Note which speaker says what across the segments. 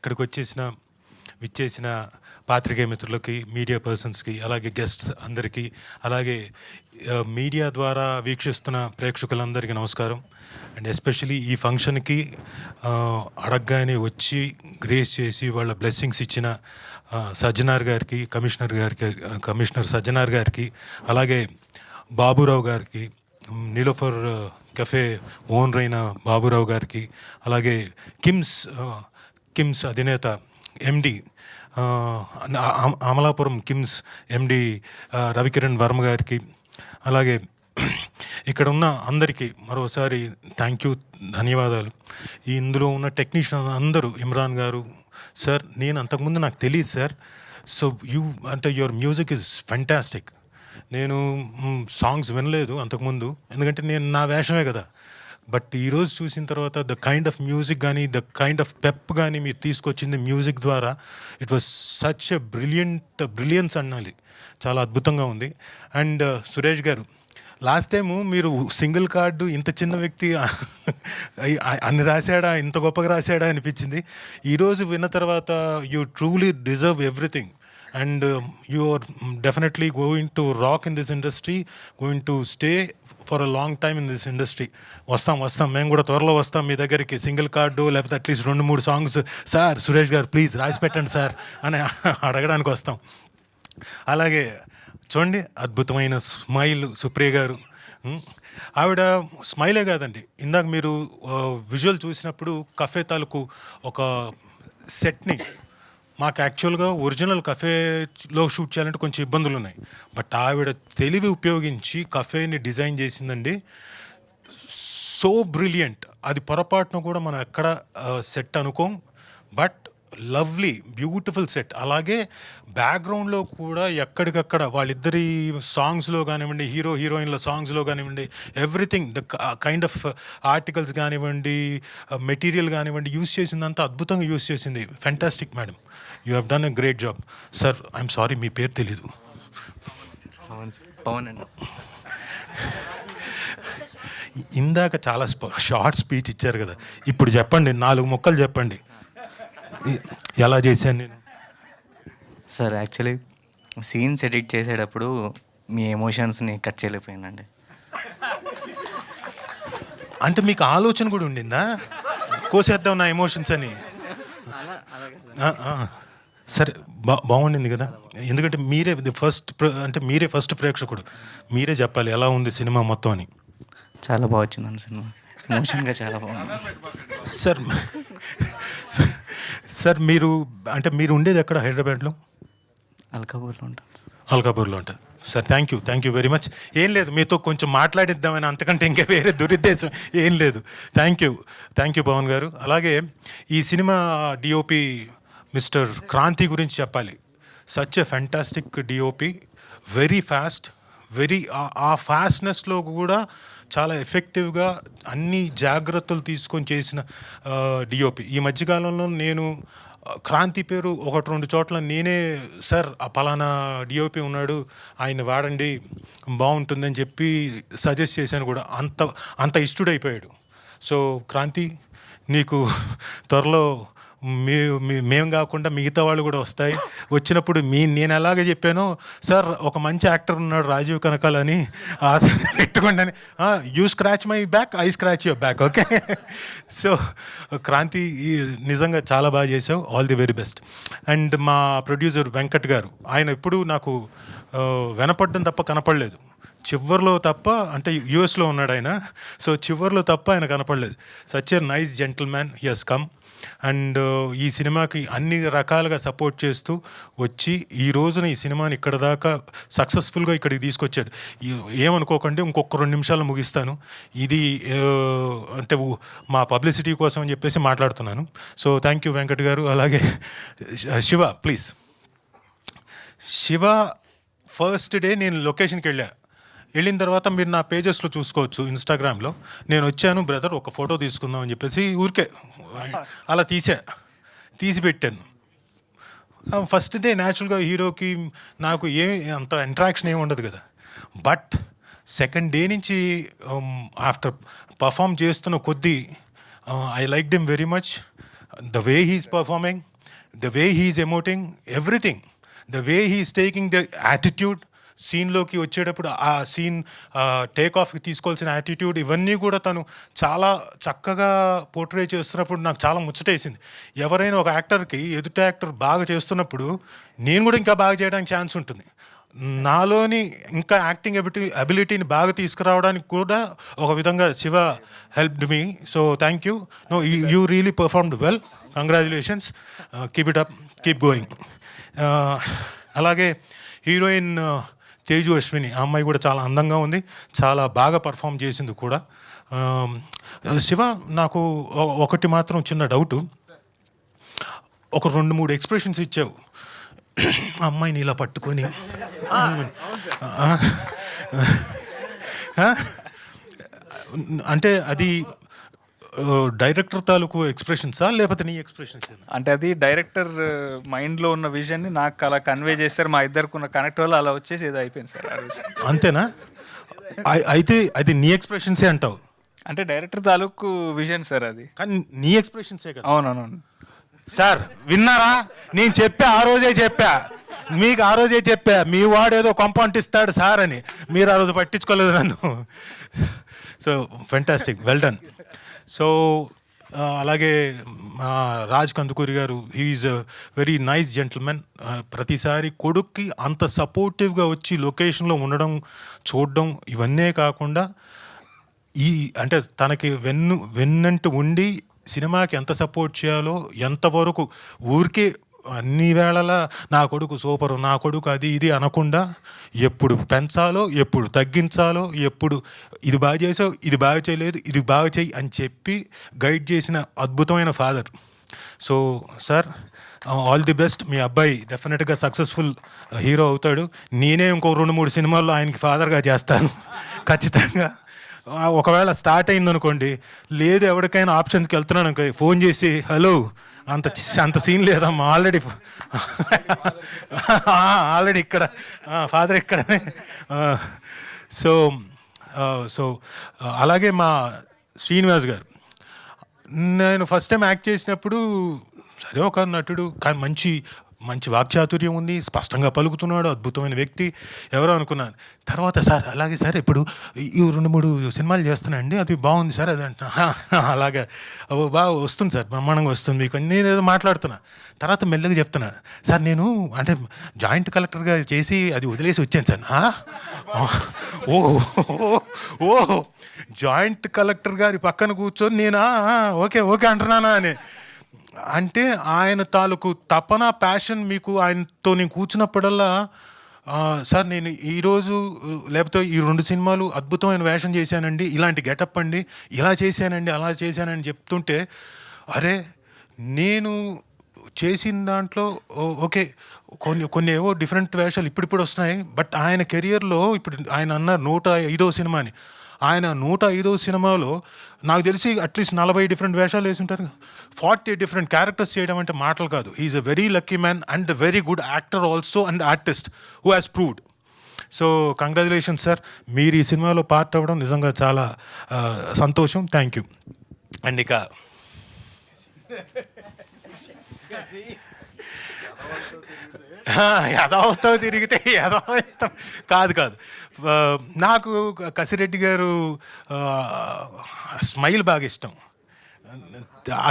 Speaker 1: ఇక్కడికి విచ్చేసిన పాత్రికేయ మిత్రులకి, మీడియా పర్సన్స్కి, అలాగే గెస్ట్స్ అందరికీ, అలాగే మీడియా ద్వారా వీక్షిస్తున్న ప్రేక్షకులందరికీ నమస్కారం. అండ్ ఎస్పెషలీ ఈ ఫంక్షన్కి అడగగానే వచ్చి గ్రేస్ చేసి వాళ్ళ బ్లెస్సింగ్స్ ఇచ్చిన సజ్జనార్ గారికి, కమిషనర్ సజ్జనార్ గారికి, అలాగే బాబురావు గారికి, నీలోఫర్ కెఫే ఓనర్ అయిన బాబురావు గారికి, అలాగే కిమ్స్ అధినేత ఎండి అమలాపురం కిమ్స్ ఎండి రవికిరణ్ వర్మ గారికి, అలాగే ఇక్కడ ఉన్న అందరికీ మరోసారి థ్యాంక్ యూ, ధన్యవాదాలు. ఇందులో ఉన్న టెక్నీషియన్ అందరూ, ఇమ్రాన్ గారు సార్, నేను అంతకుముందు నాకు తెలియదు sir. So your music is fantastic. నేను సాంగ్స్ వినలేదు అంతకుముందు, ఎందుకంటే నేను నా వేషమే కదా. బట్ ఈరోజు చూసిన తర్వాత ద కైండ్ ఆఫ్ మ్యూజిక్ కానీ, ద కైండ్ ఆఫ్ పెప్ కానీ మీరు తీసుకొచ్చింది మ్యూజిక్ ద్వారా, it was such a brilliance అనాలి. చాలా అద్భుతంగా ఉంది. అండ్ సురేష్ గారు, లాస్ట్ టైము మీరు సింగిల్ కార్డు ఇంత చిన్న వ్యక్తి అన్ని రాశాడా, ఇంత గొప్పగా రాశాడా అనిపించింది. ఈరోజు విన్న తర్వాత you truly deserve everything. And you are definitely going to rock in this industry, going to stay for a long time in this industry. వస్తాం మేము కూడా త్వరలో వస్తాం మీ దగ్గరికి. సింగిల్ కార్డు లేకపోతే అట్లీస్ట్ 2-3 సాంగ్స్ సార్ సురేష్ గారు ప్లీజ్ రాసి పెట్టండి సార్ అని అడగడానికి వస్తాం. అలాగే చూడండి, అద్భుతమైన స్మైల్ సుప్రియ గారు. ఆవిడ స్మైలే కాదండి, ఇందాక మీరు విజువల్ చూసినప్పుడు కఫే తాలూకు ఒక సెట్ని, మాకు యాక్చువల్గా ఒరిజినల్ కఫేలో షూట్ చేయాలంటే కొంచెం ఇబ్బందులు ఉన్నాయి. బట్ ఆవిడ తెలివి ఉపయోగించి కఫేని డిజైన్ చేసిందండి. So brilliant. అది పొరపాటున కూడా మనం ఎక్కడ సెట్ అనుకోం, బట్ లవ్లీ బ్యూటిఫుల్ సెట్. అలాగే బ్యాక్గ్రౌండ్లో కూడా ఎక్కడికక్కడ వాళ్ళిద్దరి సాంగ్స్లో కానివ్వండి, హీరోయిన్ల సాంగ్స్లో కానివ్వండి, everything the kind of articles కానివ్వండి, మెటీరియల్ కానివ్వండి, యూస్ చేసిందంతా అద్భుతంగా యూస్ చేసింది. Fantastic madam, you have done a great job. Sir I'm sorry, మీ పేరు తెలీదు.
Speaker 2: పవన్ అండి.
Speaker 1: ఇందాక చాలా షార్ట్ స్పీచ్ ఇచ్చారు కదా, ఇప్పుడు చెప్పండి, 4 ముక్కలు చెప్పండి, ఎలా చేశాను నేను.
Speaker 2: సార్ యాక్చువల్లీ సీన్స్ ఎడిట్ చేసేటప్పుడు మీ ఎమోషన్స్ని కట్ చేయలేకపోయానండి.
Speaker 1: అంటే మీకు ఆలోచన కూడా ఉండిందా, కోసేద్దాం నా ఎమోషన్స్ అని? సరే, బాగుండింది కదా. ఎందుకంటే మీరే ఫస్ట్ ప్రేక్షకుడు, మీరే చెప్పాలి ఎలా ఉంది సినిమా మొత్తం అని.
Speaker 2: చాలా బాగా వచ్చిందండి సినిమా, ఎమోషన్గా చాలా బాగుంది.
Speaker 1: సార్ మీరు ఉండేది ఎక్కడ? హైదరాబాద్లో
Speaker 2: అల్కాపూర్లో ఉంటాను.
Speaker 1: అల్కాపూర్లో ఉంటారు. Sir thank you very much. ఏం లేదు, మీతో కొంచెం మాట్లాడిద్దామని, అంతకంటే ఇంకా వేరే దురుద్దేశం ఏం లేదు. థ్యాంక్ యూ పవన్ గారు. అలాగే ఈ సినిమా డిఓపి మిస్టర్ క్రాంతి గురించి చెప్పాలి. Such a fantastic DOP, very fast, ఆ ఫాస్ట్నెస్లో కూడా చాలా ఎఫెక్టివ్గా అన్ని జాగ్రత్తలు తీసుకొని చేసిన డిఓపి. ఈ మధ్యకాలంలో నేను క్రాంతి పేరు 1-2 చోట్ల నేనే, సార్ ఆ పలానా డిఓపి ఉన్నాడు, ఆయన వాడండి బాగుంటుందని చెప్పి సజెస్ట్ చేశాను కూడా. అంత ఇష్టడైపోయాడు. సో క్రాంతి, నీకు త్వరలో మేము కాకుండా మిగతా వాళ్ళు కూడా వచ్చినప్పుడు నేను ఎలాగే చెప్పానో, సార్ ఒక మంచి యాక్టర్ ఉన్నాడు రాజీవ్ కనకాల్ అని పెట్టుకోండి అని, you scratch my back, I scratch your back, okay. So Kranthi నిజంగా చాలా బాగా చేసావు, all the very best. And మా ప్రొడ్యూసర్ వెంకట్ గారు, ఆయన ఎప్పుడూ నాకు వినపడడం తప్ప కనపడలేదు. చివర్లో తప్ప, అంటే యూఎస్లో ఉన్నాడు ఆయన, సో చివర్లో తప్ప ఆయన కనపడలేదు. Such a nice gentleman, he has come. And ఈ సినిమాకి అన్ని రకాలుగా సపోర్ట్ చేస్తూ వచ్చి ఈ రోజున ఈ సినిమాని ఇక్కడ దాకా సక్సెస్ఫుల్గా ఇక్కడికి తీసుకొచ్చాడు. ఏమనుకోకండి, ఇంకొక 2 నిమిషాలు ముగిస్తాను. ఇది అంటే మా పబ్లిసిటీ కోసం అని చెప్పేసి మాట్లాడుతున్నాను. సో థ్యాంక్ యూ వెంకట్ గారు. అలాగే Shiva, please. Shiva first day నేను లొకేషన్కి వెళ్ళిన తర్వాత మీరు నా పేజెస్లో చూసుకోవచ్చు, ఇన్స్టాగ్రామ్లో. నేను వచ్చాను బ్రదర్, ఒక ఫోటో తీసుకుందాం అని చెప్పేసి ఊరికే అలా తీసి పెట్టాను. ఫస్ట్ డే న్యాచురల్గా హీరోకి నాకు అంత ఇంటరాక్షన్ ఏమి ఉండదు కదా. బట్ సెకండ్ డే నుంచి ఆఫ్టర్ పర్ఫామ్ చేస్తున్న కొద్దీ I like them very much, the way he's performing. The way he's emoting everything, the way he's taking the attitude, సీన్లోకి వచ్చేటప్పుడు ఆ సీన్ టేక్ ఆఫ్కి తీసుకోవాల్సిన యాటిట్యూడ్, ఇవన్నీ కూడా తను చాలా చక్కగా పోర్ట్రే చేస్తున్నప్పుడు నాకు చాలా ముచ్చటేసింది. ఎవరైనా ఒక యాక్టర్కి ఎదుటి యాక్టర్ బాగా చేస్తున్నప్పుడు నేను కూడా ఇంకా బాగా చేయడానికి ఛాన్స్ ఉంటుంది. నాలోని ఇంకా యాక్టింగ్ అబిలిటీని బాగా తీసుకురావడానికి కూడా ఒక విధంగా Shiva helped me. So thank you. No, you really performed well. Congratulations, keep it up, keep going. అలాగే హీరోయిన్ తేజు అశ్విని, ఆ అమ్మాయి కూడా చాలా అందంగా ఉంది, చాలా బాగా పర్ఫామ్ చేసింది కూడా. శివ, నాకు ఒకటి మాత్రం చిన్న డౌటు. ఒక 2-3 ఎక్స్ప్రెషన్స్ ఇచ్చావు అమ్మాయిని ఇలా పట్టుకొని, అంటే అది డైరెక్టర్ తాలూకు ఎక్స్ప్రెషన్సా లేకపోతే నీ ఎక్స్ప్రెషన్స్?
Speaker 3: అంటే అది డైరెక్టర్ మైండ్లో ఉన్న విజన్ని నాకు అలా కన్వే చేస్తారు. మా ఇద్దరికి ఉన్న కనెక్ట్ వల్ల అలా వచ్చేసి ఏదో అయిపోయింది సార్ ఆ రోజు.
Speaker 1: అంతేనా? అయితే అది నీ ఎక్స్ప్రెషన్సే అంటావు?
Speaker 3: అంటే డైరెక్టర్ తాలూకు విజన్ సార్ అది.
Speaker 1: కానీ నీ ఎక్స్ప్రెషన్సే కదా.
Speaker 3: అవునవును
Speaker 1: సార్, విన్నారా? నేను చెప్పా, ఆ రోజే చెప్పా మీకు, ఆ రోజే చెప్పా మీ వాడు ఏదో కొంపంటిస్తాడు సార్ అని. మీరు ఆ రోజు పట్టించుకోలేదు నన్ను. So fantastic, well done. So అలాగే Raj Kandukuri garu, he's a very nice gentlemen. ప్రతిసారి కొడుక్కి అంత సపోర్టివ్గా వచ్చి లొకేషన్లో ఉండడం, చూడడం, ఇవన్నీ కాకుండా అంటే తనకి వెన్నంటూ ఉండి సినిమాకి ఎంత సపోర్ట్ చేయాలో, ఎంతవరకు ఊరికే అన్ని వేళలా నా కొడుకు సూపరు, నా కొడుకు అది ఇది అనకుండా ఎప్పుడు పెంచాలో, ఎప్పుడు తగ్గించాలో, ఎప్పుడు ఇది బాగా చేసావు, ఇది బాగా చేయలేదు, ఇది బాగా చెయ్యి అని చెప్పి గైడ్ చేసిన అద్భుతమైన father. So sir, all the best. మీ అబ్బాయి డెఫినెట్గా సక్సెస్ఫుల్ హీరో అవుతాడు. నేనే ఇంకో 2-3 సినిమాల్లో ఆయనకి ఫాదర్గా చేస్తాను ఖచ్చితంగా. ఒకవేళ స్టార్ట్ అయిందనుకోండి, లేదు ఎవరికైనా ఆప్షన్స్కి వెళ్తున్నాను అనుకో, ఫోన్ చేసి హలో, అంత సీన్ లేదమ్మా, ఆల్రెడీ ఇక్కడ ఫాదర్ ఇక్కడనే. సో అలాగే మా శ్రీనివాస్ గారు, నేను ఫస్ట్ టైం యాక్ట్ చేసినప్పుడు సరే ఒక నటుడు, కానీ మంచి వాక్చాతుర్యం ఉంది, స్పష్టంగా పలుకుతున్నాడు, అద్భుతమైన వ్యక్తి, ఎవరో అనుకున్నాను. తర్వాత సార్ అలాగే సార్ ఇప్పుడు ఈ 2-3 సినిమాలు చేస్తున్నానండి, అది బాగుంది సార్, అది అంటున్నా. అలాగా బాగా వస్తుంది సార్, బ్రహ్మాండంగా వస్తుంది మీకు, నేను ఏదో మాట్లాడుతున్నా. తర్వాత మెల్లగా చెప్తున్నాను, సార్ నేను అంటే జాయింట్ కలెక్టర్గా చేసి అది వదిలేసి వచ్చాను సార్. ఓ జాయింట్ కలెక్టర్ గారి పక్కన కూర్చొని నేను ఓకే ఓకే అంటున్నానా అని. అంటే ఆయన తాలూకు తపన, ప్యాషన్ మీకు ఆయనతో నేను కూర్చున్నప్పుడల్లా, సార్ నేను ఈరోజు లేకపోతే ఈ 2 సినిమాలు అద్భుతమైన వేషం చేశానండి, ఇలాంటి గెటప్ అండి, ఇలా చేశానండి, అలా చేశానని చెప్తుంటే, అరే నేను చేసిన దాంట్లో ఓకే కొన్ని ఏవో డిఫరెంట్ వేషాలు ఇప్పుడు వస్తున్నాయి, బట్ ఆయన కెరియర్లో ఇప్పుడు ఆయన అన్న 105వ సినిమా అని, ఆయన 105వ సినిమాలో నాకు తెలిసి అట్లీస్ట్ 40 డిఫరెంట్ వేషాలు వేసి ఉంటారు, 40 డిఫరెంట్ క్యారెక్టర్స్ చేయడం అంటే మాటలు కాదు. Is a very lucky man and very good actor also and artist who has proved. So congratulations sir, మీరు ఈ సినిమాలో పార్ట్ అవ్వడం నిజంగా చాలా సంతోషం. Thank you. అండ్ ఇక యథావస్తావు తిరిగితే యథావస్తాం కాదు. నాకు కసిరెడ్డి గారు స్మైల్ బాగా ఇష్టం.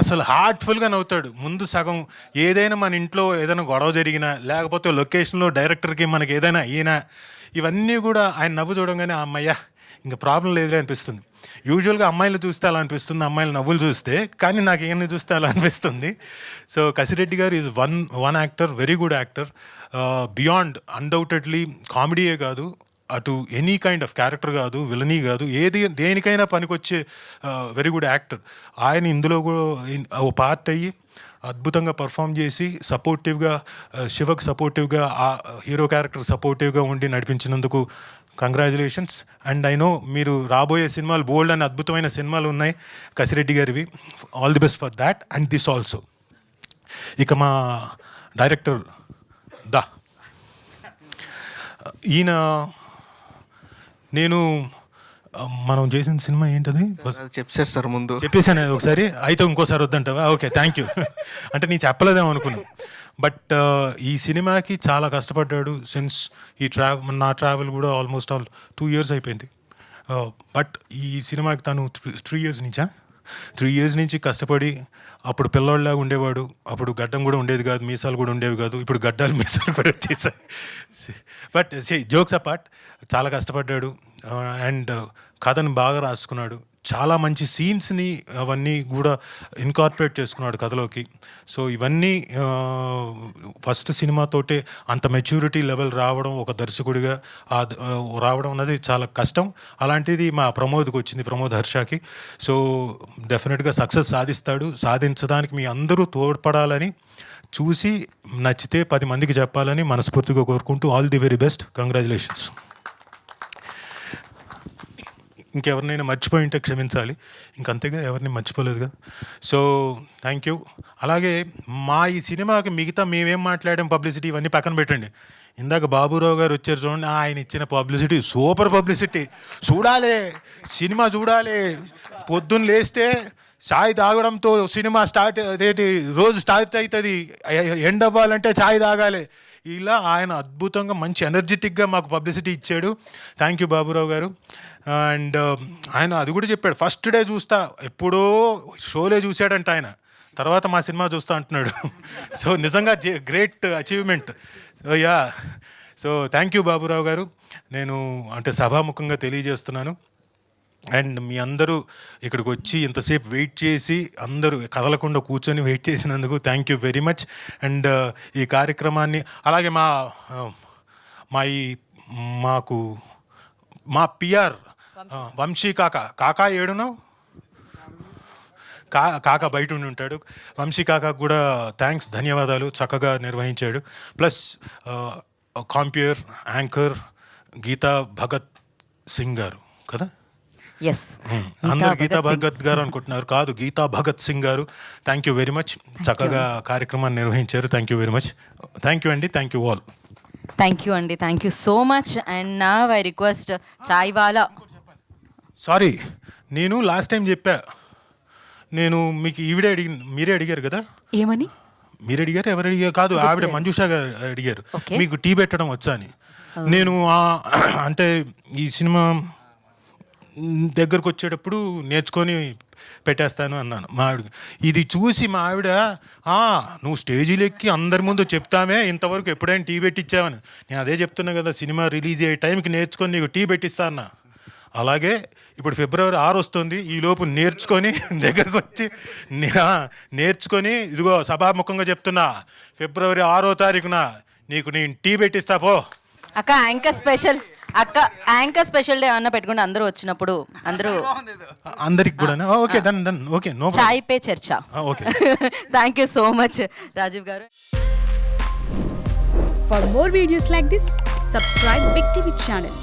Speaker 1: అసలు హార్ట్ఫుల్గా నవ్వుతాడు. ముందు సగం ఏదైనా మన ఇంట్లో ఏదైనా గొడవ జరిగినా, లేకపోతే లొకేషన్లో డైరెక్టర్కి మనకి ఏదైనా అయినా, ఇవన్నీ కూడా ఆయన నవ్వు చూడంగానే అమ్మయ్య ఇంకా ప్రాబ్లం లేదులే అనిపిస్తుంది. యూజువల్గా అమ్మాయిలు చూస్తే అలా అనిపిస్తుంది, అమ్మాయిలు నవ్వులు చూస్తే, కానీ నాకు ఏమని చూస్తే అలా అనిపిస్తుంది. సో కసిరెడ్డి గారు is one actor, very good actor. Beyond undoubtedly కామెడీయే కాదు, అటు ఎనీ కైండ్ ఆఫ్ క్యారెక్టర్ కాదు, విలనీ కాదు, దేనికైనా పనికొచ్చే వెరీ గుడ్ యాక్టర్. ఆయన ఇందులో కూడా ఓ పార్ట్ అయ్యి అద్భుతంగా పర్ఫామ్ చేసి సపోర్టివ్గా, శివకు సపోర్టివ్గా, ఆ హీరో క్యారెక్టర్ సపోర్టివ్గా ఉండి నడిపించినందుకు కంగ్రాచులేషన్స్. అండ్ ఐ నో మీరు రాబోయే సినిమాలు బోల్డ్ అని అద్భుతమైన సినిమాలు ఉన్నాయి కసిరెడ్డి గారివి. All the best for that and this also. ఇక మా డైరెక్టర్ ఈయన, నేను మనం చేసిన సినిమా ఏంటది
Speaker 4: అది చెప్పారు సార్ ముందు.
Speaker 1: చెప్పేసాను ఒకసారి, అయితే ఇంకోసారి వద్దంటావా? Okay, thank you. అంటే నీ చెప్పలేదేమో అనుకున్నాను. బట్ ఈ సినిమాకి చాలా కష్టపడ్డాడు సిన్స్ నా ట్రావెల్ కూడా ఆల్మోస్ట్ 2 years అయిపోయింది. బట్ ఈ సినిమాకి తను 3 years నుంచా 3 years నుంచి కష్టపడి, అప్పుడు పిల్లోళ్ళలాగా ఉండేవాడు, అప్పుడు గడ్డం కూడా ఉండేది కాదు, మీసాలు కూడా ఉండేవి కాదు, ఇప్పుడు గడ్డాలు మీసాలు కూడా వచ్చేసాయి. బట్ జోక్స్ అపార్ట్, చాలా కష్టపడ్డాడు అండ్ కథను బాగా రాసుకున్నాడు. చాలా మంచి సీన్స్ని అవన్నీ కూడా ఇన్కార్పొరేట్ చేసుకున్నాడు కథలోకి. సో ఇవన్నీ ఫస్ట్ సినిమాతోటే అంత మెచ్యూరిటీ లెవెల్ రావడం, ఒక దర్శకుడిగా రావడం అన్నది చాలా కష్టం. అలాంటిది మా ప్రమోద్కి వచ్చింది, ప్రమోద్ హర్షకి. సో డెఫినెట్గా సక్సెస్ సాధిస్తాడు. సాధించడానికి మీ అందరూ తోడ్పడాలని, చూసి నచ్చితే 10 మందికి చెప్పాలని మనస్ఫూర్తిగా కోరుకుంటూ all the very best, congratulations. ఇంకెవరినైనా మర్చిపోయి ఉంటే క్షమించాలి, ఇంకంతేగా, ఎవరిని మర్చిపోలేదుగా. So thank you. అలాగే మా ఈ సినిమాకి మిగతా మేమేం మాట్లాడాం, పబ్లిసిటీ ఇవన్నీ పక్కన పెట్టండి. ఇందాక బాబురావు గారు వచ్చారు చూడండి, ఆయన ఇచ్చిన పబ్లిసిటీ సూపర్ పబ్లిసిటీ. చూడాలి, సినిమా చూడాలి. పొద్దున్న లేస్తే చాయ్ తాగడంతో సినిమా స్టార్ట్, అదేంటి రోజు స్టార్ట్ అవుతుంది. ఎండ్ అవ్వాలంటే చాయ్ తాగాలి. ఇలా ఆయన అద్భుతంగా మంచి ఎనర్జెటిక్గా మాకు పబ్లిసిటీ ఇచ్చాడు. థ్యాంక్ యూ బాబురావు గారు. అండ్ ఆయన అది కూడా చెప్పాడు, ఫస్ట్ డే చూస్తా, ఎప్పుడో షోలే చూశాడంట ఆయన, తర్వాత మా సినిమా చూస్తా అంటున్నాడు. సో నిజంగా great achievement. Yeah, so thank you Baburao గారు. నేను అంటే సభాముఖంగా తెలియజేస్తున్నాను. అండ్ మీ అందరూ ఇక్కడికి వచ్చి ఇంతసేపు వెయిట్ చేసి, అందరూ కదలకుండా కూర్చొని వెయిట్ చేసినందుకు thank you very much. And ఈ కార్యక్రమాన్ని అలాగే మా పిఆర్ వంశీ కాకా ఏడున్నావు? కాకా బయట ఉండి ఉంటాడు. వంశీ కాకాకు కూడా థ్యాంక్స్, ధన్యవాదాలు, చక్కగా నిర్వహించాడు. ప్లస్ కాంప్యూర్ యాంకర్ గీతా భగత్ సింగ్ గారు కదా, అందరు గీతా భగత్ గారు అనుకుంటున్నారు, కాదు, గీతా భగత్ సింగ్ గారు. థ్యాంక్ యూ వెరీ మచ్, చక్కగా కార్యక్రమాన్ని నిర్వహించారు. Thank you very much. Thank you అండి, thank you all.
Speaker 5: Thank you అండి, thank you so much. And నా I request chai wala.
Speaker 1: Sorry, నేను లాస్ట్ టైం చెప్పా, నేను మీకు మీరే అడిగారు కదా.
Speaker 5: ఏమని?
Speaker 1: మీరు అడిగారు, ఎవరు అడిగారు? కాదు, ఆవిడ మంజుషా గారు అడిగారు, మీకు టీ పెట్టడం వచ్చా అని. నేను అంటే ఈ సినిమా దగ్గరకు వచ్చేటప్పుడు నేర్చుకొని పెట్టేస్తాను అన్నాను మా ఆవిడ. ఇది చూసి మా ఆవిడ, నువ్వు స్టేజీలు ఎక్కి అందరి ముందు చెప్తామే, ఇంతవరకు ఎప్పుడైనా టీ పెట్టించావని. నేను అదే చెప్తున్నా కదా, సినిమా రిలీజ్ అయ్యే టైంకి నేర్చుకొని నీకు టీ పెట్టిస్తా అన్నా. అలాగే ఇప్పుడు February 6 వస్తుంది, ఈలోపు నేర్చుకొని దగ్గరకు వచ్చి నేర్చుకొని, ఇదిగో సభాముఖంగా చెప్తున్నా, February 6వ తారీఖున నీకు నేను టీ పెట్టిస్తా పో.
Speaker 5: అక్క యాంకర్ స్పెషల్ డే అన్న పెట్టుకుంటే అందరూ వచ్చినప్పుడు
Speaker 1: అందరికి కూడా okay, done okay, no
Speaker 5: Chai Pe Charcha.
Speaker 1: Okay.
Speaker 5: Thank you so much Rajiv garu.
Speaker 6: For more videos like this, subscribe Big TV channel.